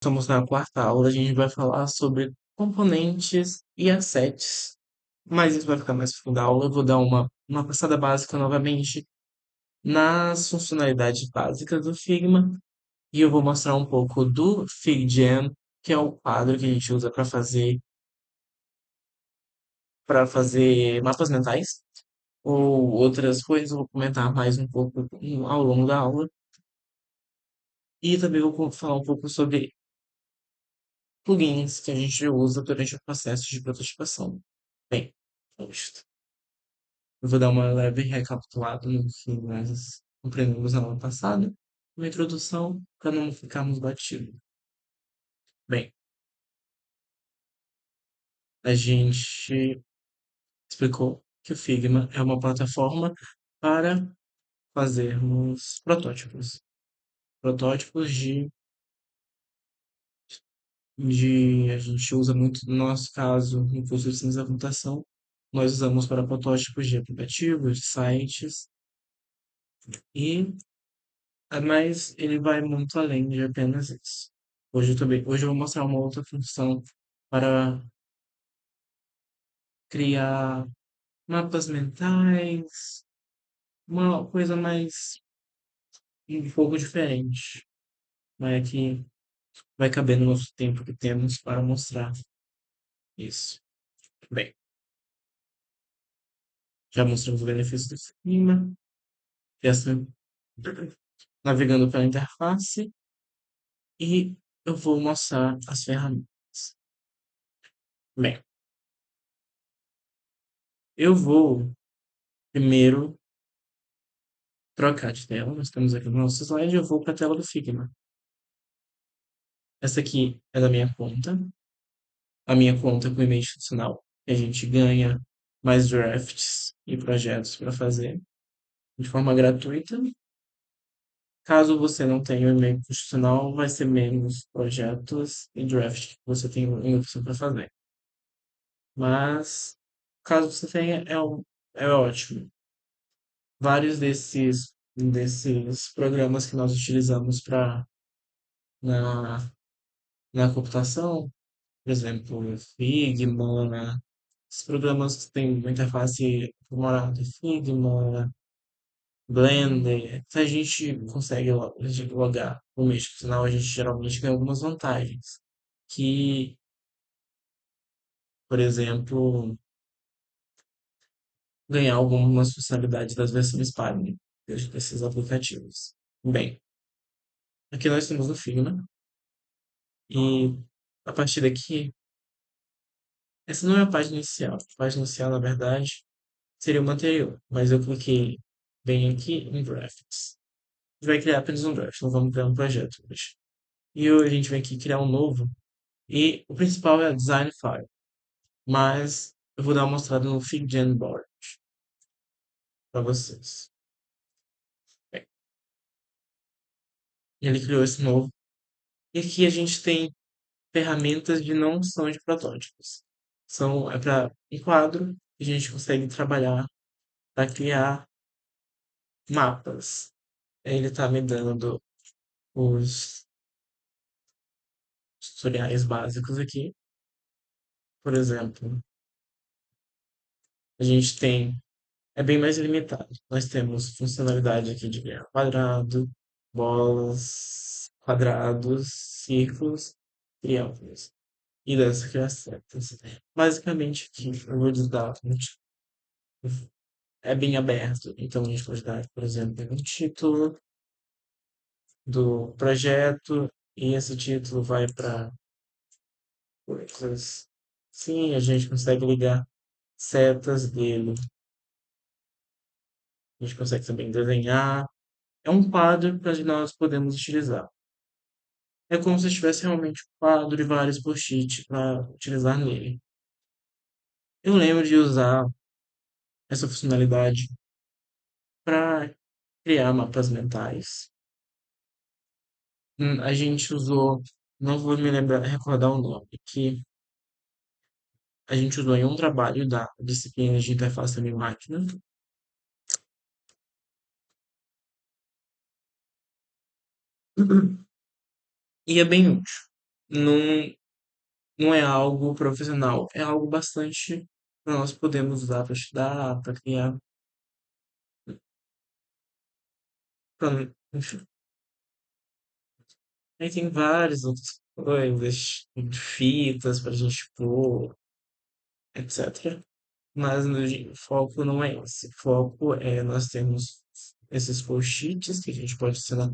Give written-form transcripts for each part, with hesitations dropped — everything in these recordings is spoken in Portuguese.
Estamos na quarta aula, a gente vai falar sobre componentes e assets. Mas isso vai ficar mais pro fim da aula. Eu vou dar uma passada básica novamente nas funcionalidades básicas do Figma. E eu vou mostrar um pouco do FigJam, que é o quadro que a gente usa para fazer mapas mentais. Ou outras coisas, eu vou comentar mais um pouco ao longo da aula. E também vou falar um pouco sobre plugins que a gente usa durante o processo de prototipação. Bem, posto. Eu vou dar uma leve recapitulada no que nós aprendemos na aula passada, uma introdução para não ficarmos batidos. Bem, a gente explicou que o Figma é uma plataforma para fazermos protótipos. Protótipos a gente usa muito, no nosso caso, no curso de ciência da computação, nós usamos para protótipos de aplicativos, de sites, e mas ele vai muito além de apenas isso. Hoje eu vou mostrar uma outra função para criar mapas mentais, uma coisa mais um pouco diferente, mas que vai caber no nosso tempo que temos para mostrar isso. Bem, já mostramos o benefício do clima, essa navegando pela interface e eu vou mostrar as ferramentas. Bem, eu vou primeiro trocar de tela. Nós estamos aqui no nosso slide. Eu vou para a tela do Figma. Essa aqui é da minha conta. A minha conta com e-mail institucional. A gente ganha mais drafts e projetos para fazer de forma gratuita. Caso você não tenha o e-mail institucional, vai ser menos projetos e drafts que você tem em opção para fazer. Mas, caso você tenha, é ótimo. Vários desses programas que nós utilizamos na, na computação, por exemplo, Figma, esses programas que têm uma interface aprimorada, Figma, Blender, se a gente consegue logar no mês final, a gente geralmente ganha algumas vantagens, que, por exemplo, ganhar algumas funcionalidades das versões pagas desses aplicativos. Bem, aqui nós temos o Figma, e a partir daqui, essa não é a página inicial. A página inicial, na verdade, seria uma anterior, mas eu cliquei bem aqui em Drafts. A gente vai criar apenas um draft, não vamos criar um projeto hoje. E hoje a gente vem aqui criar um novo, e o principal é o Design File, mas eu vou dar uma mostrada no FigJam Board para vocês. Bem, ele criou esse novo, e aqui a gente tem ferramentas de não são de protótipos. É para um quadro que a gente consegue trabalhar para criar mapas. Ele está me dando os tutoriais básicos aqui. Por exemplo, a gente tem, é bem mais limitado. Nós temos funcionalidade aqui de criar quadrado, bolas, quadrados, círculos, triângulos. E dessa criar setas. Basicamente, aqui eu vou dar é bem aberto. Então, a gente pode dar, por exemplo, um título do projeto e esse título vai para coisas. Sim, a gente consegue ligar setas dele. A gente consegue também desenhar. É um quadro que nós podemos utilizar. É como se tivesse realmente um quadro e vários post-it para utilizar nele. Eu lembro de usar essa funcionalidade para criar mapas mentais. A gente usou, não vou me lembrar, recordar o nome, que a gente usou em um trabalho da disciplina de interface também-máquina. E é bem útil. não, não é algo profissional, é algo bastante que nós podemos usar para estudar, para criar, enfim. Aí tem várias outras coisas, fitas para a gente pôr, etc. Mas o foco não é esse. O foco é nós temos esses post-its que a gente pode adicionar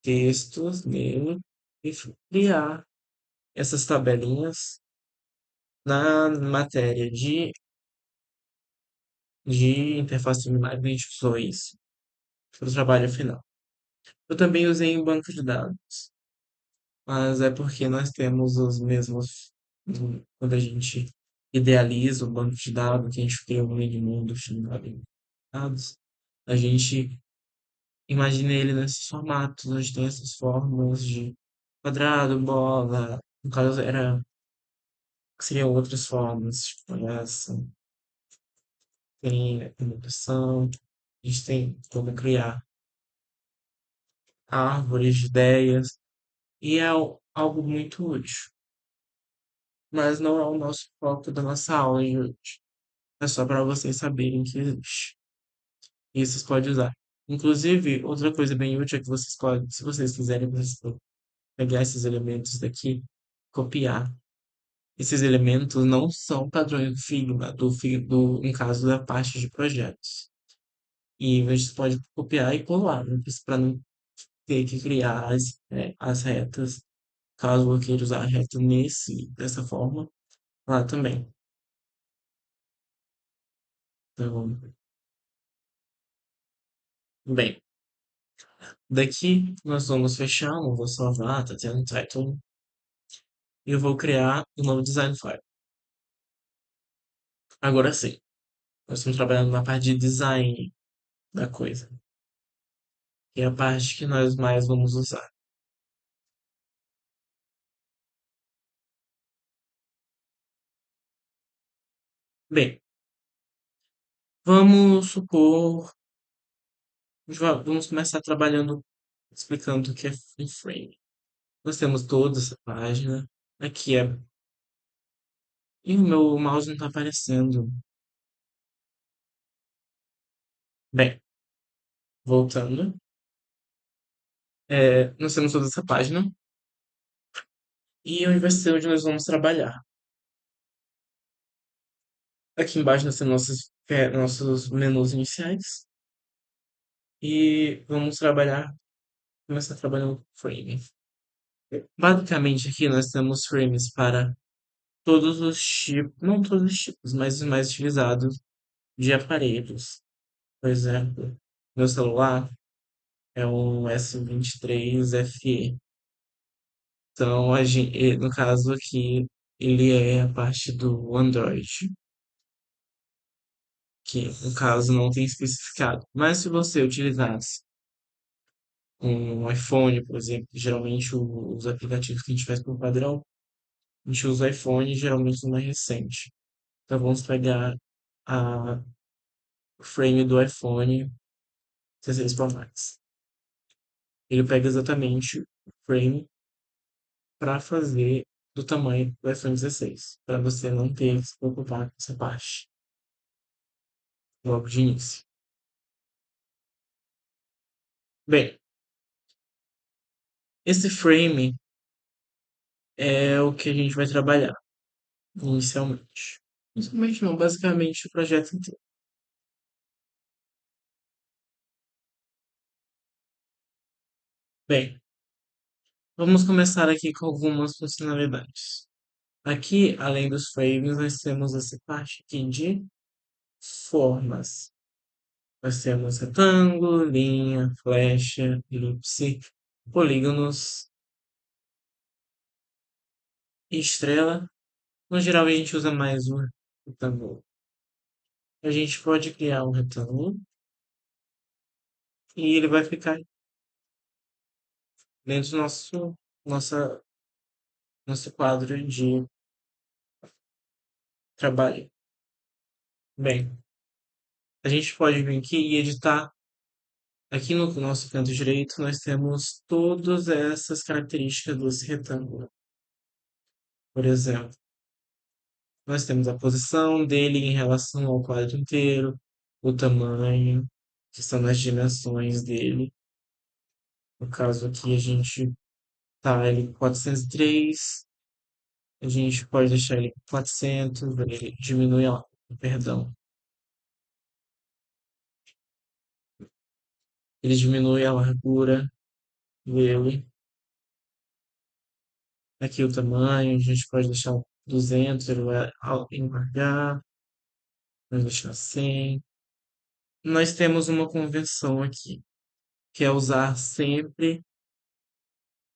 textos nele e criar essas tabelinhas na matéria de interface minimal. A gente usou isso para o trabalho final. Eu também usei em banco de dados, mas é porque nós temos os mesmos. Quando a gente idealiza o banco de dados, que a gente cria um mini mundo chamado de dados, a gente imagina ele nesses formatos, onde tem essas formas de quadrado, bola. No caso, seriam outras formas, tipo essa. Tem a comunicação, a gente tem como criar árvores de ideias, e é algo muito útil. Mas não é o nosso foco da nossa aula de hoje. É só para vocês saberem que existe. E vocês podem usar. Inclusive, outra coisa bem útil é que vocês podem, se vocês quiserem, vocês podem pegar esses elementos daqui, copiar. Esses elementos não são padrões do Figma, no caso da parte de projetos. E vocês podem copiar e colar, para não ter que criar as retas, caso eu queira usar a reta dessa forma, lá também. Então, bem, daqui nós vamos fechar, não vou salvar, tá tendo title, e eu vou criar um novo design file. Agora sim, nós estamos trabalhando na parte de design da coisa, que é a parte que nós mais vamos usar. Bem, vamos supor, vamos começar trabalhando, explicando o que é free frame. Nós temos toda essa página, aqui é, e o meu mouse não está aparecendo. Bem, voltando, nós temos toda essa página, e onde vai ser onde nós vamos trabalhar. Aqui embaixo nós temos nossos menus iniciais, e vamos começar trabalhando com frame. Basicamente aqui nós temos frames para todos os tipos, não todos os tipos, mas os mais utilizados de aparelhos. Por exemplo, meu celular é um S23 FE. Então, no caso aqui, ele é a parte do Android, que no caso não tem especificado. Mas se você utilizasse um iPhone, por exemplo, geralmente os aplicativos que a gente faz por padrão, a gente usa o iPhone geralmente o mais recente. Então vamos pegar o frame do iPhone 16 Pro Max. Ele pega exatamente o frame para fazer do tamanho do iPhone 16, para você não ter que se preocupar com essa parte logo de início. Bem, esse frame é o que a gente vai trabalhar inicialmente. Inicialmente não, basicamente o projeto inteiro. Bem, vamos começar aqui com algumas funcionalidades. Aqui, além dos frames, nós temos essa parte aqui de formas. Nós temos retângulo, linha, flecha, elipse, polígonos e estrela. No geral, a gente usa mais o retângulo. A gente pode criar um retângulo e ele vai ficar dentro do nossa, nosso quadro de trabalho. Bem, a gente pode vir aqui e editar. Aqui no nosso canto direito, nós temos todas essas características desse retângulo. Por exemplo, nós temos a posição dele em relação ao quadro inteiro, o tamanho, que são as dimensões dele. No caso aqui, a gente tá ele com 403, a gente pode deixar ele com 400, ele diminui perdão, ele diminui a largura dele. Aqui o tamanho, a gente pode deixar 200, ele vai enlargar, vamos deixar 100. Nós temos uma convenção aqui, que é usar sempre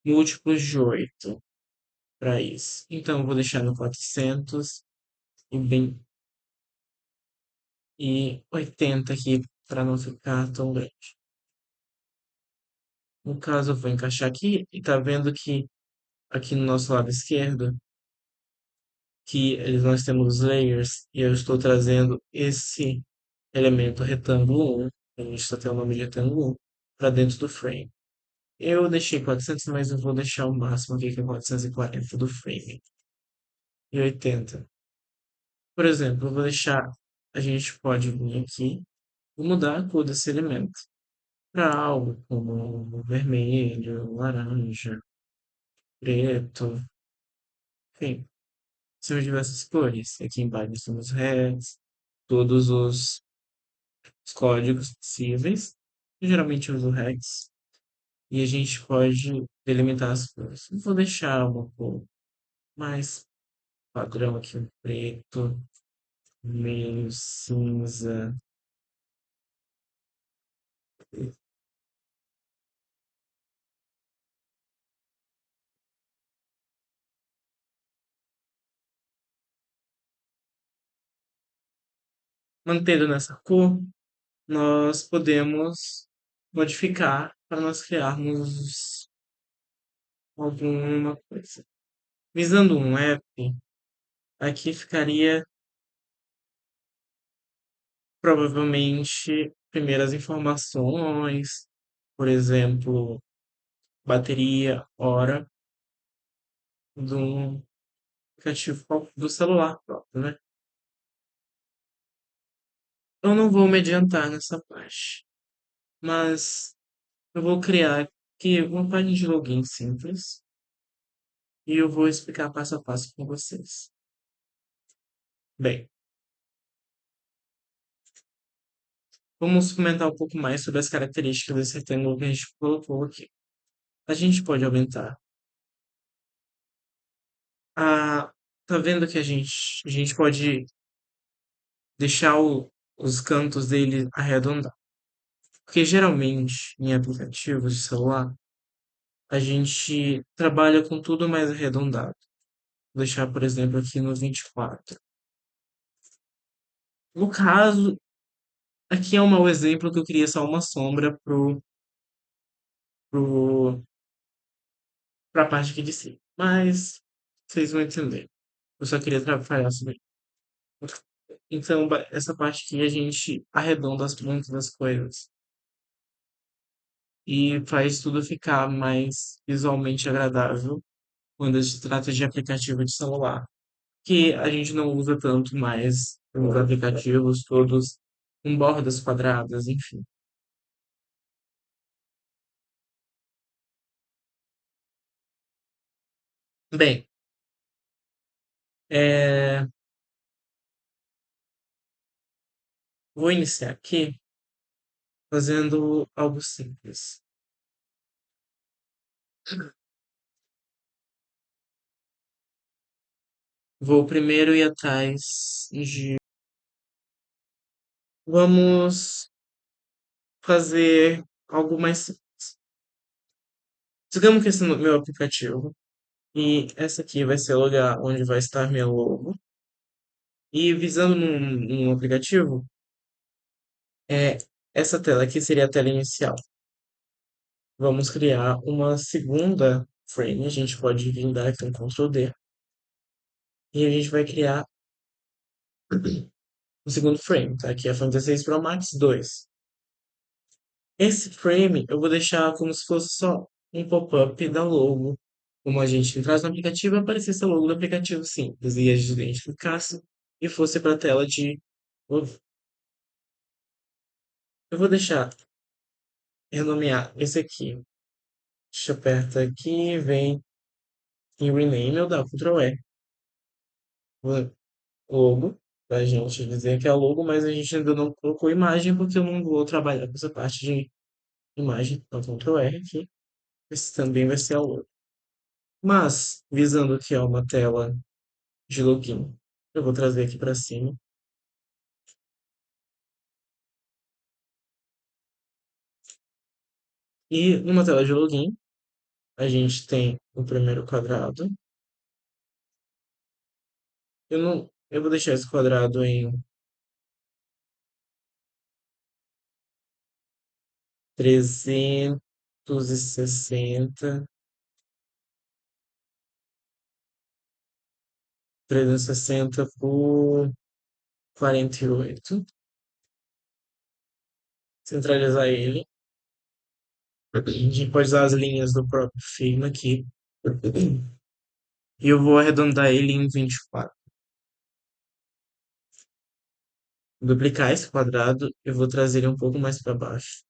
múltiplos de 8 para isso. Então, eu vou deixar no 400 e 80 aqui para não ficar tão grande. No caso, eu vou encaixar aqui e tá vendo que aqui no nosso lado esquerdo, que nós temos os layers e eu estou trazendo esse elemento retângulo 1, a gente só tem o nome de retângulo 1, para dentro do frame. Eu deixei 400, mas eu vou deixar o máximo aqui, que é 440 do frame. E 80. Por exemplo, eu vou deixar, a gente pode vir aqui e mudar a cor desse elemento para algo como vermelho, laranja, preto, enfim, são diversas cores. Aqui embaixo temos regs, todos os códigos possíveis. Eu geralmente uso regs e a gente pode delimitar as cores. Eu vou deixar uma cor mais padrão aqui, um preto, meio cinza. Mantendo nessa cor, nós podemos modificar para nós criarmos alguma coisa. Visando um app, aqui ficaria provavelmente primeiras informações, por exemplo, bateria, hora do aplicativo do celular próprio, né? Eu não vou me adiantar nessa parte, mas eu vou criar aqui uma página de login simples e eu vou explicar passo a passo com vocês. Bem, vamos comentar um pouco mais sobre as características desse retângulo que a gente colocou aqui. A gente pode aumentar a. Tá vendo que a gente pode deixar os cantos dele arredondar. Porque geralmente em aplicativos de celular a gente trabalha com tudo mais arredondado. Vou deixar, por exemplo, aqui no 24. No caso, aqui é um mau exemplo que eu queria só uma sombra pro, pra parte aqui de cima. Mas vocês vão entender. Eu só queria trabalhar sobre. Então, essa parte aqui a gente arredonda as pontas das coisas e faz tudo ficar mais visualmente agradável quando se trata de aplicativo de celular, que a gente não usa tanto mais os aplicativos todos com bordas quadradas, enfim. Bem, é, vou iniciar aqui fazendo algo simples. Vou primeiro ir atrás de. Vamos fazer algo mais simples. Digamos que esse é o meu aplicativo. E essa aqui vai ser o lugar onde vai estar minha logo. E visando num aplicativo, é, essa tela aqui seria a tela inicial. Vamos criar uma segunda frame. A gente pode vir dar aqui um Ctrl D. E a gente vai criar um segundo frame. Tá? Aqui é iPhone 16 Pro Max 2. Esse frame eu vou deixar como se fosse só um pop-up da logo, como a gente traz no aplicativo, aparecesse o logo do aplicativo simples e a gente identificasse e fosse para a tela de. Eu vou deixar renomear esse aqui. A gente aperta aqui, vem em Rename, eu dá Ctrl E. Logo, pra gente dizer que é logo, mas a gente ainda não colocou imagem porque eu não vou trabalhar com essa parte de imagem. Então, Ctrl R aqui. Esse também vai ser a logo. Mas, visando que é uma tela de login, eu vou trazer aqui para cima. E numa tela de login, a gente tem o primeiro quadrado. Eu vou deixar esse quadrado em 360, 360 por 48. Centralizar ele. A gente pode usar as linhas do próprio Figma aqui. E eu vou arredondar ele em 24. Duplicar esse quadrado, eu vou trazer ele um pouco mais para baixo.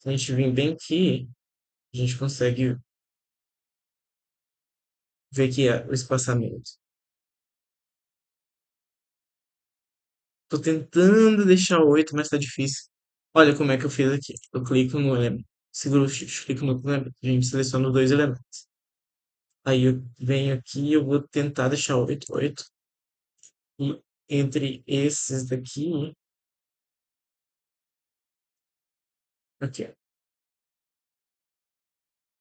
Se a gente vir bem aqui, a gente consegue ver que é o espaçamento. Tô tentando deixar 8, mas tá difícil. Olha como é que eu fiz aqui. Eu clico no elemento, seguro o Shift, clico no elemento. A gente seleciona os dois elementos. Aí eu venho aqui, eu vou tentar deixar 8, 8. E entre esses daqui, aqui, ó.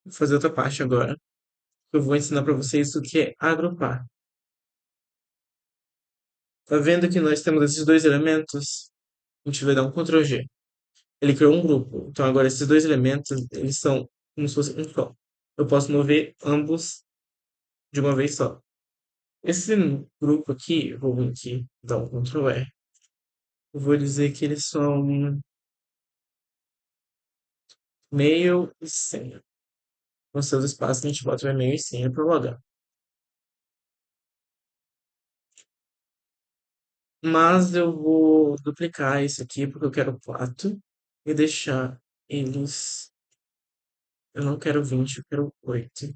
Vou fazer outra parte agora. Eu vou ensinar para vocês o que é agrupar. Tá vendo que nós temos esses dois elementos? A gente vai dar um Ctrl G. Ele criou um grupo. Então agora esses dois elementos, eles são como se fosse um só. Eu posso mover ambos de uma vez só. Esse grupo aqui, eu vou vir aqui, dar um Ctrl R. Eu vou dizer que eles são mail e senha. Com seus espaços, a gente bota o e-mail e senha para logar. Mas eu vou duplicar isso aqui porque eu quero 4 e deixar eles. Eu não quero 20, eu quero 8.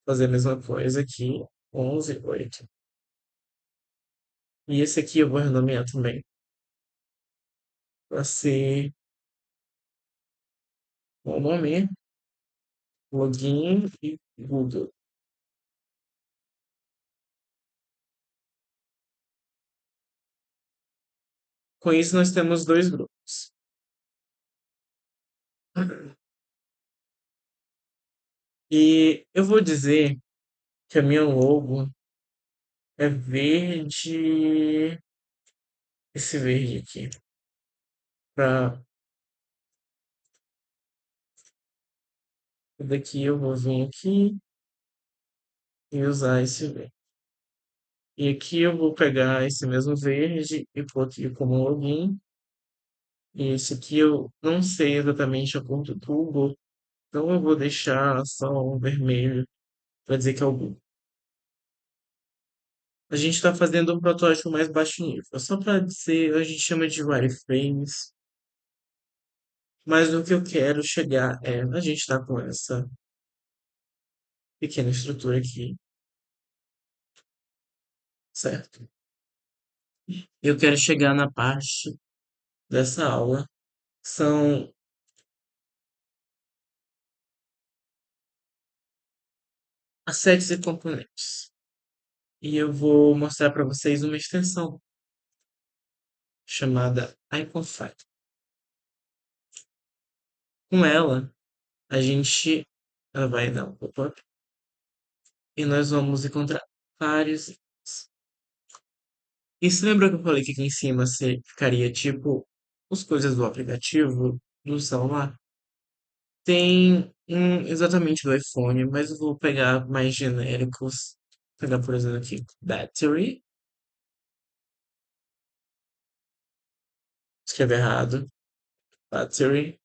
Fazer a mesma coisa aqui, 11, 8. E esse aqui eu vou renomear também para ser o nome, login e Google. Com isso, nós temos dois grupos. E eu vou dizer que a minha logo é verde, esse verde aqui. Para daqui eu vou vir aqui e usar esse verde. E aqui eu vou pegar esse mesmo verde e pôr aqui como login. E esse aqui eu não sei exatamente a cor do tubo, então eu vou deixar só um vermelho para dizer que é o Google. A gente está fazendo um protótipo mais baixo nível, só para dizer, a gente chama de wireframes, mas o que eu quero chegar é, a gente está com essa pequena estrutura aqui, certo? Eu quero chegar na parte dessa aula, são assets e componentes. E eu vou mostrar para vocês uma extensão chamada Iconfile. Com ela, ela vai dar um pop-up e nós vamos encontrar vários itens. E se lembra que eu falei que aqui em cima você ficaria tipo as coisas do aplicativo do celular? Tem um exatamente do iPhone, mas eu vou pegar mais genéricos. Vou pegar, por exemplo, aqui battery. Escrevi errado. Battery.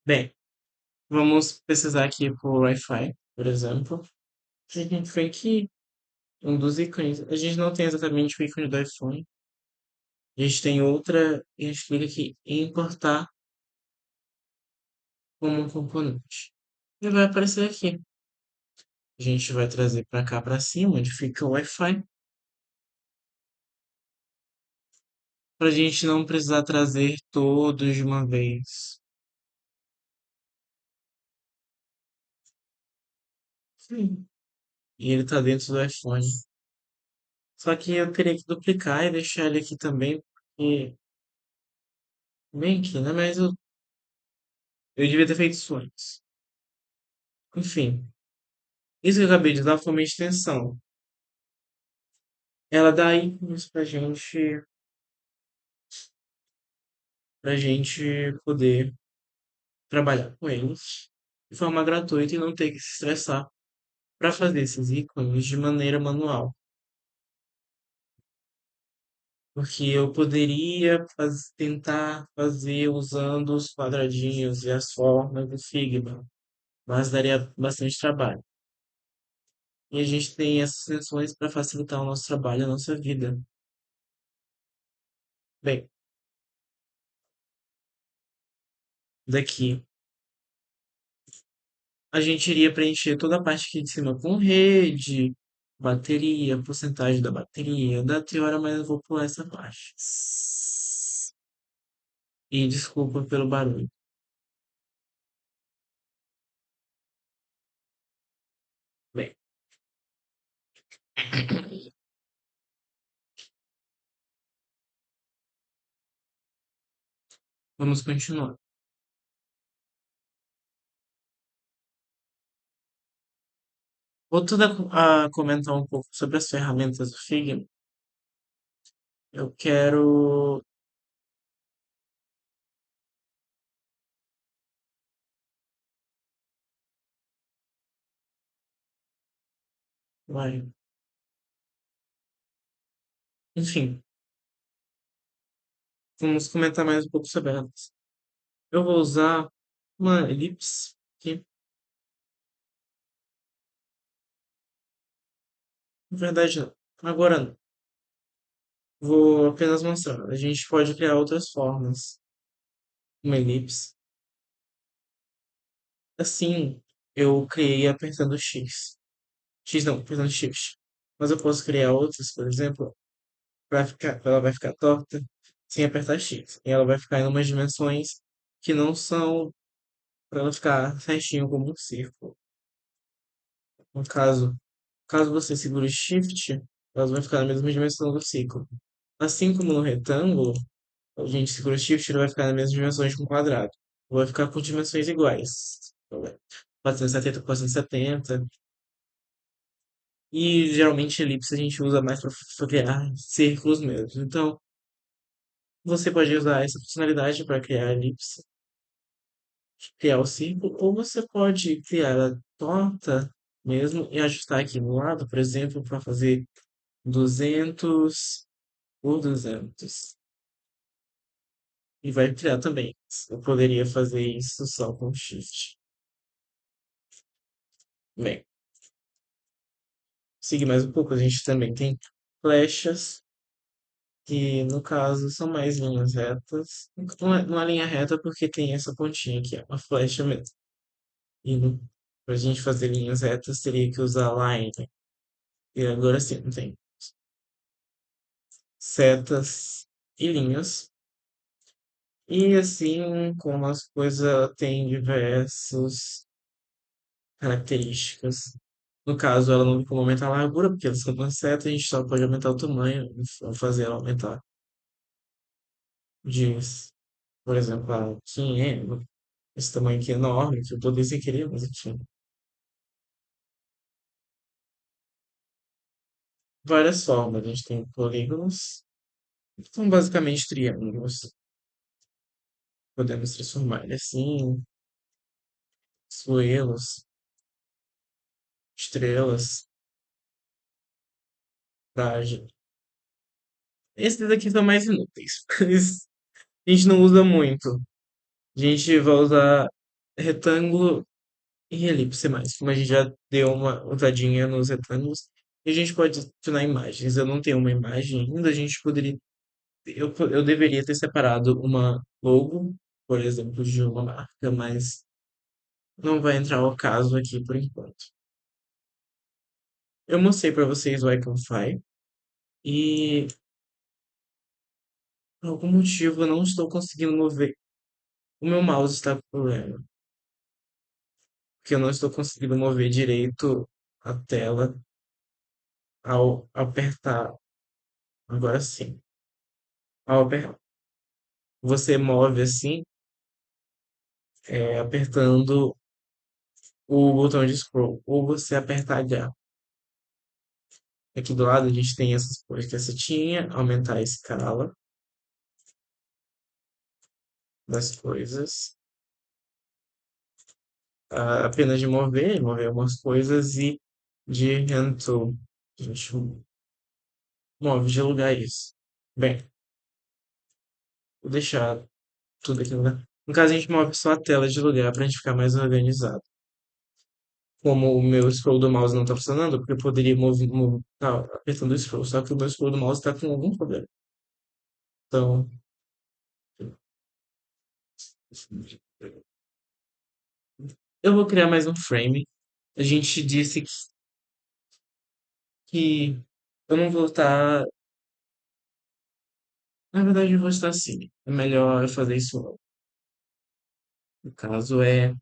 Bem, vamos pesquisar aqui por Wi-Fi, por exemplo. A gente foi aqui, um dos ícones. A gente não tem exatamente o ícone do iPhone. A gente tem outra, e a gente clica aqui em importar como um componente. E vai aparecer aqui. A gente vai trazer para cá para cima, onde fica o Wi-Fi, para a gente não precisar trazer todos de uma vez. Sim. E ele está dentro do iPhone. Só que eu teria que duplicar e deixar ele aqui também, porque bem aqui, né? Mas eu devia ter feito isso antes. Enfim, isso que eu acabei de dar foi uma extensão. Ela dá ícones pra gente poder trabalhar com eles de forma gratuita e não ter que se estressar para fazer esses ícones de maneira manual. Porque eu poderia tentar fazer usando os quadradinhos e as formas do Figma, mas daria bastante trabalho. E a gente tem essas sessões para facilitar o nosso trabalho, a nossa vida. Bem, daqui a gente iria preencher toda a parte aqui de cima com rede, bateria, porcentagem da bateria, da teoria, mas eu vou pular essa parte. E desculpa pelo barulho. Bem, vamos continuar. Voltando a comentar um pouco sobre as ferramentas do Figma, eu quero. Vai. Enfim, vamos comentar mais um pouco sobre elas. Eu vou usar uma elipse, que na verdade não. Agora não. Vou apenas mostrar. A gente pode criar outras formas. Uma elipse. Assim, eu criei apertando X. X não, apertando Shift. Mas eu posso criar outras, por exemplo, ela vai ficar torta sem apertar X. E ela vai ficar em umas dimensões que não são para ela ficar certinho como um círculo. No caso você segure Shift, elas vão ficar na mesma dimensão do círculo. Assim como no retângulo, a gente segura Shift, ele vai ficar nas mesmas dimensões que um quadrado. Vai ficar com dimensões iguais. 470 por 470. E geralmente elipse a gente usa mais para criar círculos mesmo. Então, você pode usar essa funcionalidade para criar elipse, criar o círculo, ou você pode criar ela torta mesmo e ajustar aqui no lado, por exemplo, para fazer 200 por 200. E vai criar também. Eu poderia fazer isso só com Shift. Bem, seguir mais um pouco, a gente também tem flechas, que no caso são mais linhas retas. Não é linha reta porque tem essa pontinha aqui, é uma flecha mesmo. E para a gente fazer linhas retas, teria que usar line. E agora sim, não tem setas e linhas. E assim, como as coisas têm diversas características. No caso, ela não tem como aumentar a largura, porque elas são uma seta, a gente só pode aumentar o tamanho, ou fazer ela aumentar de, por exemplo, a 500, esse tamanho aqui é enorme, que eu botei sem querer, mas enfim. Várias formas, a gente tem polígonos, que são basicamente triângulos. Podemos transformar ele assim, suelos, estrelas, traje. Esses aqui são mais inúteis, mas a gente não usa muito. A gente vai usar. retângulo e elipse mais. Como a gente já deu uma olhadinha nos retângulos, e a gente pode adicionar imagens. Eu não tenho uma imagem ainda, a gente poderia. Eu deveria ter separado uma logo, por exemplo, de uma marca, mas não vai entrar ao caso aqui por enquanto. Eu mostrei para vocês o Iconfy e por algum motivo eu não estou conseguindo mover. O meu mouse está com problema, porque eu não estou conseguindo mover direito a tela ao apertar. Agora sim. Ao você move assim, apertando o botão de scroll, ou você aperta H. Aqui do lado a gente tem essas coisas que é setinha, aumentar a escala das coisas, apenas de mover algumas coisas e de hand tool. A gente move de lugar isso. Bem, vou deixar tudo aqui no lugar. No caso, a gente move só a tela de lugar para a gente ficar mais organizado. Como o meu scroll do mouse não está funcionando, porque eu poderia tá apertando o scroll, só que o meu scroll do mouse está com algum problema. Então, eu vou criar mais um frame. A gente disse que eu não vou estar. Na verdade, eu vou estar assim. É melhor eu fazer isso logo. No caso é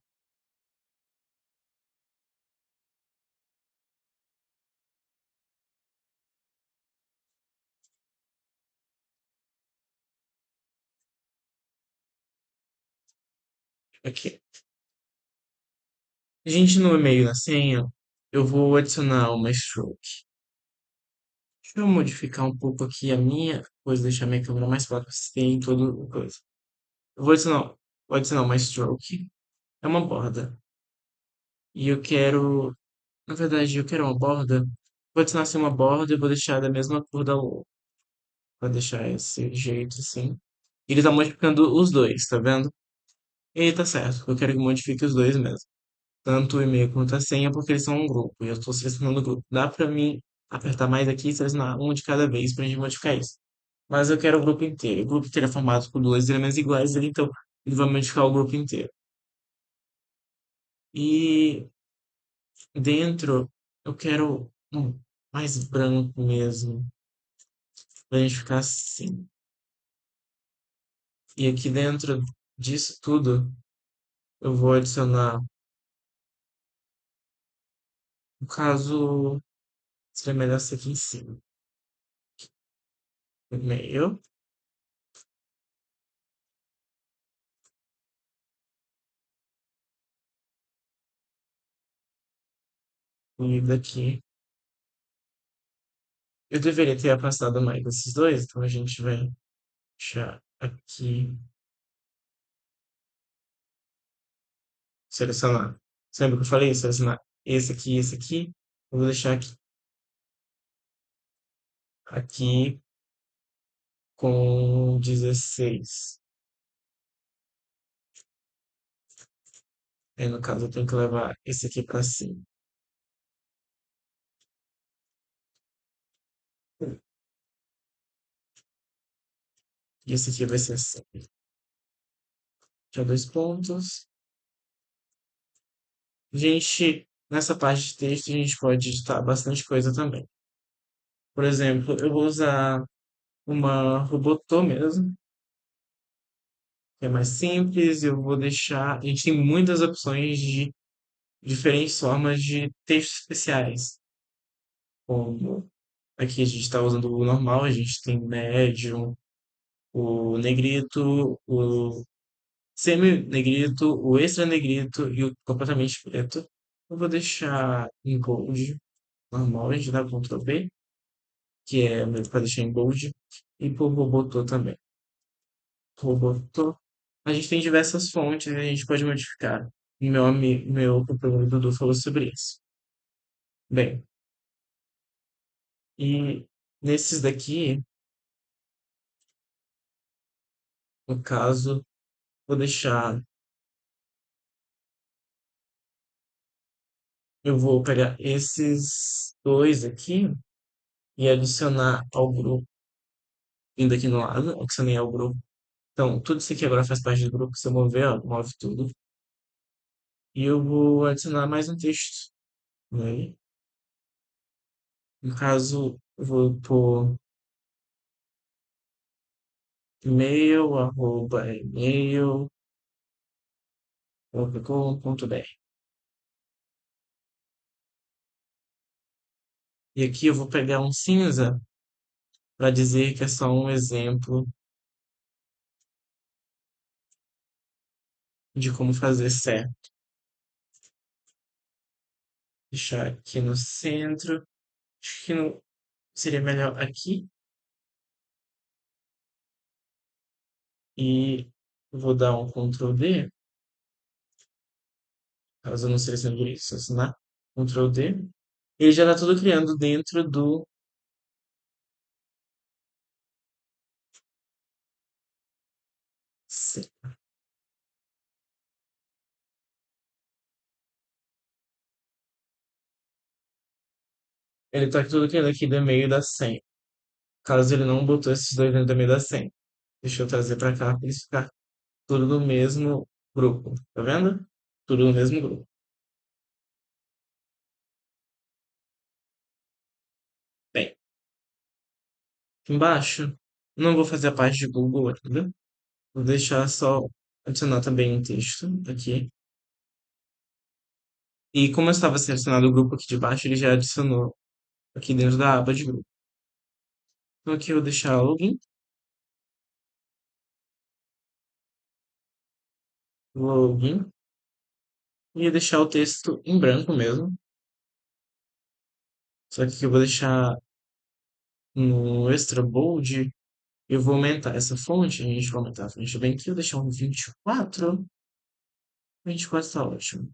aqui. A gente no e-mail na senha, eu vou adicionar uma stroke. Deixa eu modificar um pouco aqui a minha coisa, deixar minha câmera mais para que vocês tenham todo coisa. Eu vou adicionar uma stroke. É uma borda. E eu quero, na verdade, eu quero uma borda. Vou adicionar assim uma borda e vou deixar da mesma cor da outra. Vou deixar esse jeito assim. Ele tá modificando os dois, tá vendo? E tá certo, eu quero que modifique os dois mesmo. Tanto o e-mail quanto a senha, porque eles são um grupo. E eu estou selecionando o grupo. Dá pra mim apertar mais aqui e selecionar um de cada vez pra gente modificar isso. Mas eu quero o grupo inteiro. O grupo inteiro é formado por dois elementos iguais, então ele vai modificar o grupo inteiro. E dentro eu quero mais branco mesmo, pra gente ficar assim. E aqui dentro disso tudo, eu vou adicionar, no caso, seria melhor ser aqui em cima. E-mail, e daqui. Eu deveria ter afastado mais desses dois, então a gente vai deixar aqui, selecionar. Você lembra que eu falei? Selecionar esse aqui e esse aqui. Eu vou deixar aqui com 16. Aí, no caso, eu tenho que levar esse aqui para cima. E esse aqui vai ser assim. Já dois pontos. Gente, nessa parte de texto, a gente pode digitar bastante coisa também. Por exemplo, eu vou usar uma robotô mesmo, que é mais simples. Eu vou deixar. A gente tem muitas opções de diferentes formas de textos especiais. Como aqui a gente está usando o normal, a gente tem médium, o negrito, o semi-negrito, o extra-negrito e o completamente preto. Eu vou deixar em gold, normal, a gente dá Ctrl B, que é para deixar em gold, e por Roboto também. Roboto. A gente tem diversas fontes e a gente pode modificar. Meu companheiro Dudu falou sobre isso. Bem, e nesses daqui, no caso, vou deixar Eu vou pegar esses dois aqui e adicionar ao grupo, vindo aqui no lado, adicionei ao grupo. Então, tudo isso aqui agora faz parte do grupo. Se eu mover, ó, move tudo. E eu vou adicionar mais um texto, né? No caso, eu vou pôr e-mail, arroba e-mail, .com.br. E aqui eu vou pegar um cinza para dizer que é só um exemplo de como fazer certo. Deixar aqui no centro. Acho que não seria melhor aqui. E vou dar um Ctrl D, caso eu não selecione isso, assinar. Ctrl D. Ele já está tudo criando dentro do. Ele está tudo criando aqui do e-mail da senha. Caso ele não botou esses dois dentro do e-mail da senha. Deixa eu trazer para cá para eles ficar tudo no mesmo grupo. Tá vendo? Tudo no mesmo grupo. Bem, aqui embaixo, não vou fazer a parte de Google ainda. Vou deixar só adicionar também um texto aqui. E como eu estava selecionado o grupo aqui de baixo, ele já adicionou aqui dentro da aba de grupo. Então aqui eu vou deixar login, login, e deixar o texto em branco mesmo. Só que aqui eu vou deixar no extra bold. Eu vou aumentar essa fonte, a gente vai aumentar a fonte bem aqui, eu vou deixar um 24. 24 tá ótimo.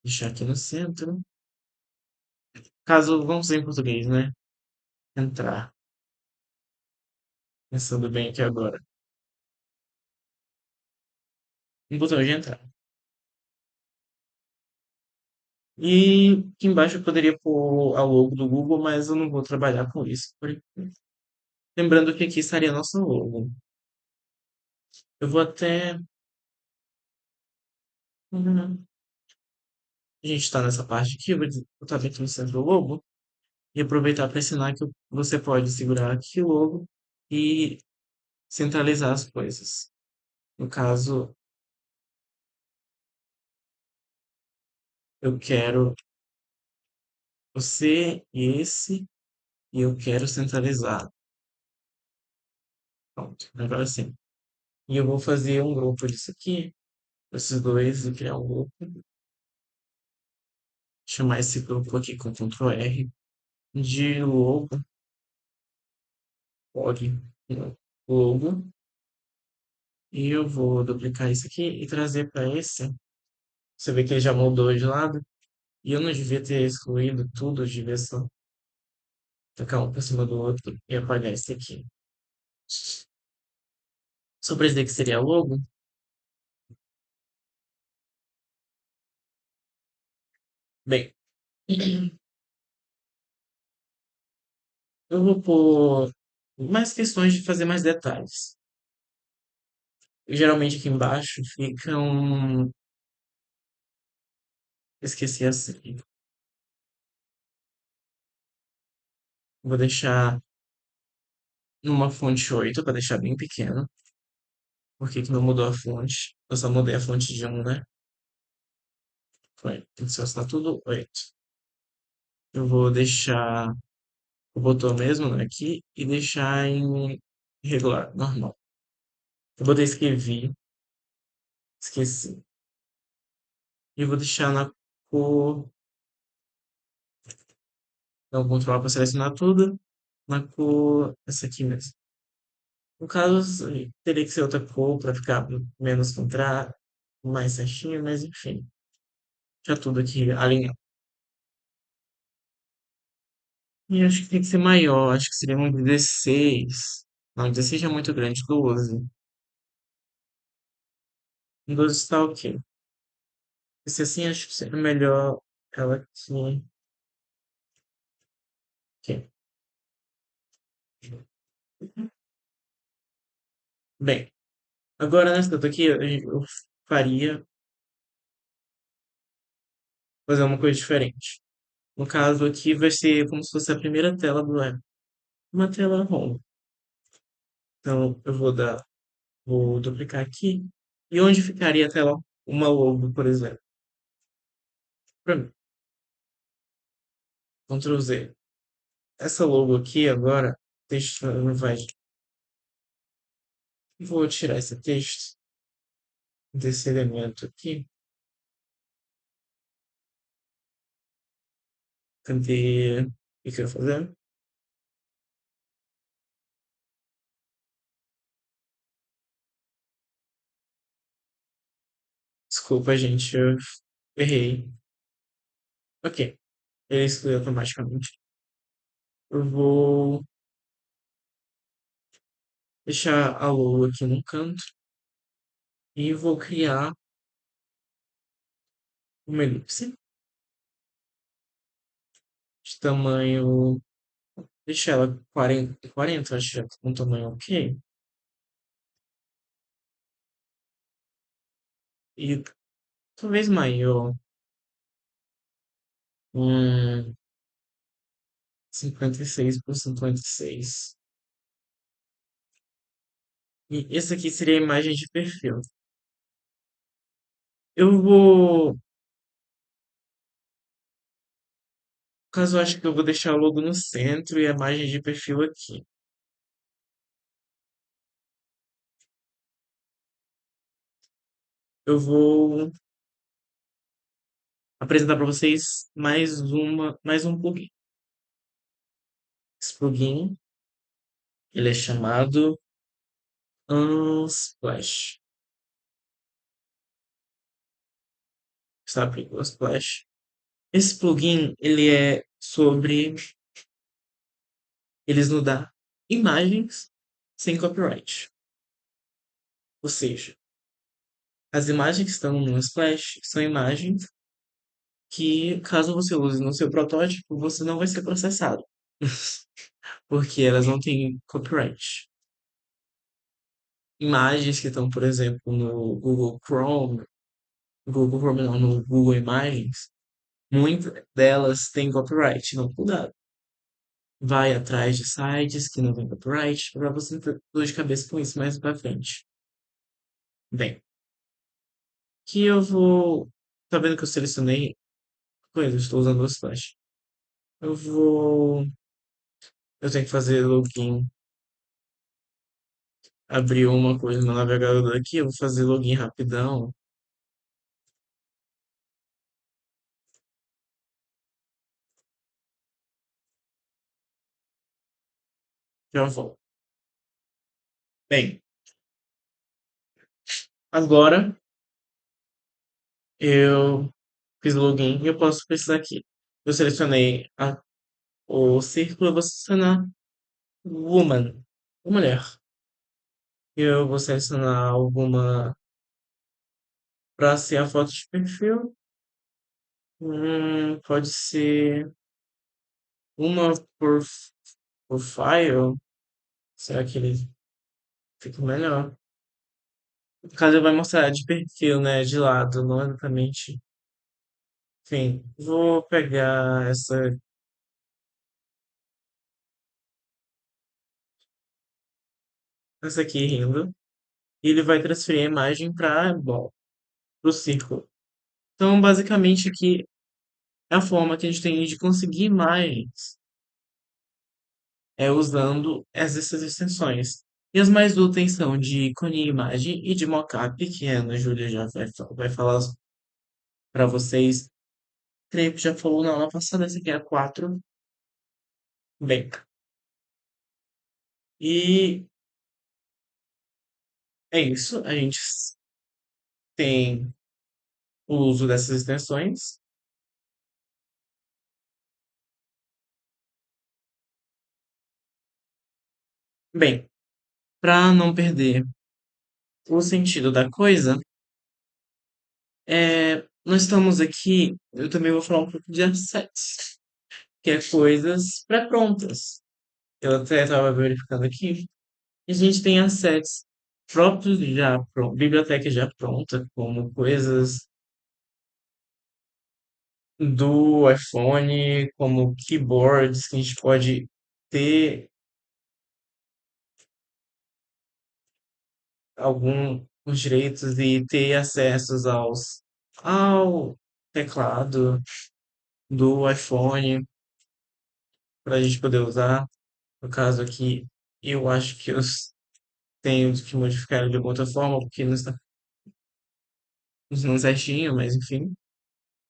Deixar aqui no centro. Caso, vamos dizer em português, né? Entrar. Pensando bem aqui agora. Um botão de entrar. E aqui embaixo eu poderia pôr a logo do Google, mas eu não vou trabalhar com isso. Lembrando que aqui estaria a nossa logo. Eu vou até. A gente está nessa parte aqui, eu vou botar aqui no centro do logo e aproveitar para ensinar que você pode segurar aqui o logo e centralizar as coisas. No caso, eu quero você e esse, e eu quero centralizar. Pronto, agora sim. E eu vou fazer um grupo disso aqui, esses dois, e criar um grupo. Chamar esse grupo aqui com Ctrl R de logo, log, logo. E eu vou duplicar isso aqui e trazer para esse. Você vê que ele já mudou de lado. E eu não devia ter excluído tudo, eu devia só tacar um por cima do outro e apagar esse aqui. Só para dizer que seria logo. Bem, eu vou pôr mais questões de fazer mais detalhes. Geralmente aqui embaixo ficam. Esqueci assim. Vou deixar numa fonte 8 para deixar bem pequeno. Por que que não mudou a fonte? Eu só mudei a fonte de um, né? Foi. Tem que ser tudo 8. Eu vou deixar o botão mesmo, né, aqui e deixar em regular, normal. Eu botei escrevi, esqueci. E eu vou deixar na cor. Então, Ctrl para selecionar tudo. Na cor. Essa aqui mesmo. No caso, teria que ser outra cor para ficar menos contraste, mais certinho, mas enfim. Já tudo aqui alinhado. E acho que tem que ser maior, acho que seria um 16. Não, 16 já é muito grande, 12. Um 12 está ok. Se assim, acho que seria melhor ela aqui. Aqui. Bem, agora nessa data aqui, eu faria fazer uma coisa diferente. No caso aqui, vai ser como se fosse a primeira tela do app. Uma tela home. Então, vou duplicar aqui. E onde ficaria a tela, uma logo, por exemplo? Para mim, Ctrl Z. Essa logo aqui agora, texto não vai. Vou tirar esse texto desse elemento aqui. Cadê? O que eu ia fazer? Desculpa, gente, eu errei. Ok, ele excluiu automaticamente. Eu vou deixar a logo aqui no canto e vou criar uma elipse de tamanho. Deixa ela 40, acho que já tá com um tamanho ok. E talvez maior, 56 por 56. E esse aqui seria a imagem de perfil. Eu vou. Caso eu acho que eu vou deixar o logo no centro e a imagem de perfil aqui. Eu vou apresentar para vocês mais um plugin. Esse plugin, ele é chamado Unsplash. Sabe, Unsplash. Esse plugin, ele é sobre eles nos dá imagens sem copyright. Ou seja, as imagens que estão no Unsplash são imagens que, caso você use no seu protótipo, você não vai ser processado, porque elas não têm copyright. Imagens que estão, por exemplo, no Google Chrome não, no Google Imagens, muitas delas têm copyright, não cuidado. Vai atrás de sites que não têm copyright para você não ter dor de cabeça com isso mais pra frente. Bem, que eu vou. Tá vendo que eu selecionei coisas? Estou usando o Splash. Eu vou. Eu tenho que fazer login. Abrir uma coisa no navegador aqui. Eu vou fazer login rapidão. Já volto. Bem, agora eu fiz login e eu posso precisar aqui. Eu selecionei o círculo. Eu vou selecionar woman, mulher. Eu vou selecionar alguma para ser a foto de perfil. Pode ser uma por file. Será que ele fica melhor? No caso, ele vai mostrar de perfil, né? De lado, não exatamente. Enfim, vou pegar essa aqui rindo. E ele vai transferir a imagem para o círculo. Então, basicamente, aqui é a forma que a gente tem de conseguir imagens é usando essas extensões. E as mais úteis são de ícone imagem e de mockup, que a Ana Júlia já vai falar para vocês. Creio que já falou na aula passada, essa aqui é a 4. Bem, e é isso. A gente tem o uso dessas extensões. Bem, para não perder o sentido da coisa, nós estamos aqui, eu também vou falar um pouco de assets, que é coisas pré-prontas. Eu até estava verificando aqui, e a gente tem assets próprios já prontos, biblioteca já pronta, como coisas do iPhone, como keyboards, que a gente pode ter alguns direitos e ter acessos ao teclado do iPhone para a gente poder usar. No caso aqui, eu acho que eu tenho que modificar ele de alguma outra forma, porque não está funcionando certinho, mas enfim.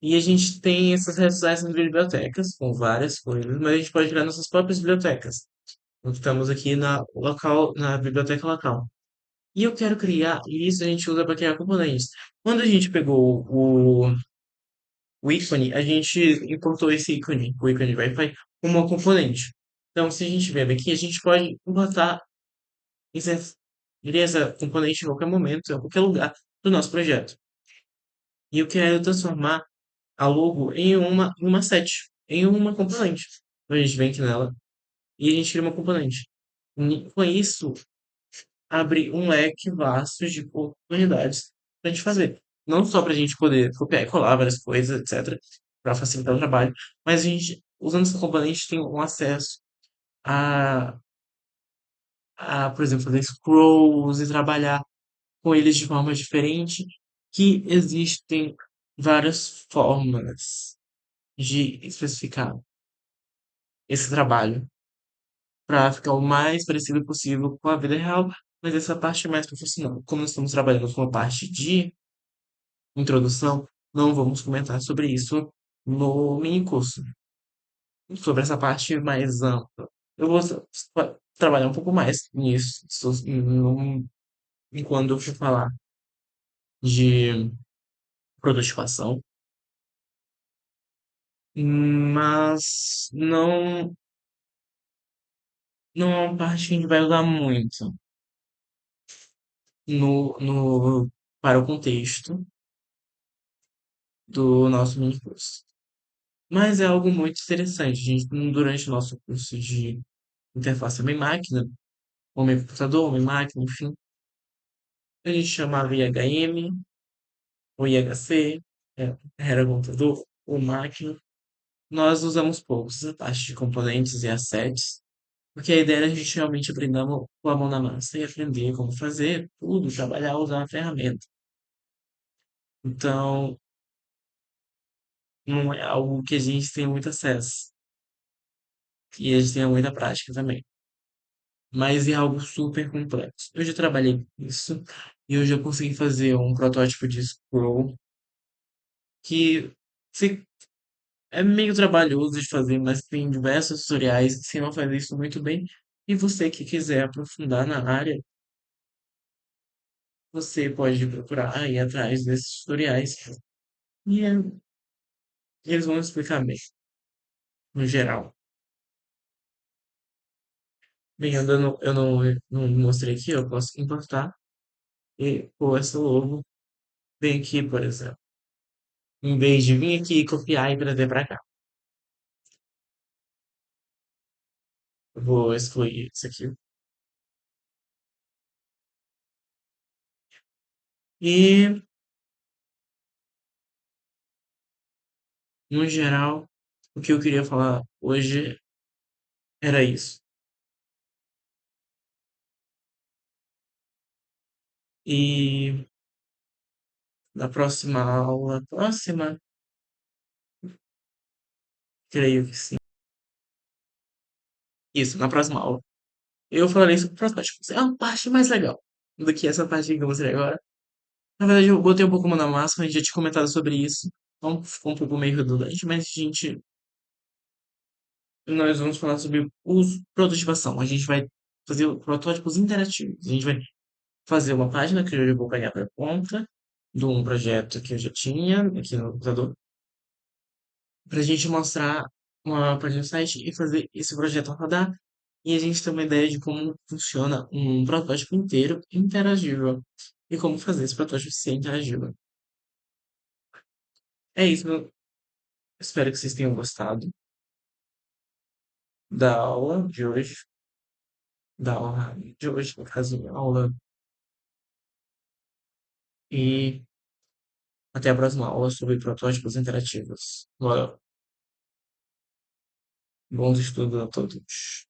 E a gente tem essas redes sociais nas bibliotecas, com várias coisas, mas a gente pode criar nossas próprias bibliotecas. Estamos aqui na biblioteca local. E eu quero criar, e isso a gente usa para criar componentes. Quando a gente pegou o ícone, a gente importou esse ícone, o ícone de Wi-Fi, como uma componente. Então, se a gente vier aqui, a gente pode importar essa componente em qualquer momento, em qualquer lugar do nosso projeto. E eu quero transformar a logo em uma set, em uma componente. Então, a gente vem aqui nela e a gente cria uma componente. E com isso, abre um leque vasto de oportunidades para a gente fazer. Não só para a gente poder copiar e colar várias coisas, etc., para facilitar o trabalho, mas a gente, usando essa componente, a gente tem um acesso a, por exemplo, fazer scrolls e trabalhar com eles de forma diferente, que existem várias formas de especificar esse trabalho para ficar o mais parecido possível com a vida real, mas essa parte é mais profissional. Como nós estamos trabalhando com a parte de introdução, não vamos comentar sobre isso no mini curso, sobre essa parte mais ampla. Eu vou trabalhar um pouco mais nisso, enquanto eu for falar de prototipação, mas não é uma parte que a gente vai usar muito para o contexto do nosso mini curso. Mas é algo muito interessante. A gente, durante o nosso curso de interface homem-máquina, homem-computador, homem-máquina, enfim, a gente chamava IHM, ou IHC, era computador, ou máquina. Nós usamos poucos a parte de componentes e assets, porque a ideia era a gente realmente aprender com a mão na massa e aprender como fazer tudo, trabalhar, usar a ferramenta. Então, não é algo que a gente tem muito acesso. E a gente tem muita prática também. Mas é algo super complexo. Eu já trabalhei com isso e eu já consegui fazer um protótipo de scroll que fi- é meio trabalhoso de fazer, mas tem diversos tutoriais que ensinam a fazer isso muito bem. E você que quiser aprofundar na área, você pode procurar aí atrás desses tutoriais e eles vão explicar bem, no geral. Bem, eu não mostrei aqui, eu posso importar e pôr essa logo bem aqui, por exemplo. Em vez de vir aqui e copiar e trazer para cá. Eu vou excluir isso aqui. E, no geral, o que eu queria falar hoje era isso. E na próxima aula, próxima, creio que sim. Isso, na próxima aula. Eu falarei sobre protótipos. É uma parte mais legal do que essa parte que eu mostrei agora. Na verdade, eu botei um pouco a mão na massa, a gente já tinha comentado sobre isso. Então ficou um pouco meio redundante, mas nós vamos falar sobre os prototipação. A gente vai fazer protótipos interativos. A gente vai fazer uma página que eu já vou pegar para conta de um projeto que eu já tinha aqui no computador, para a gente mostrar uma página do site e fazer esse projeto rodar. E a gente tem uma ideia de como funciona um protótipo inteiro interagível e como fazer esse protótipo ser interagível. É isso, espero que vocês tenham gostado da aula de hoje, da aula de hoje, no caso, aula, e até a próxima aula sobre protótipos interativos. Bons estudos a todos.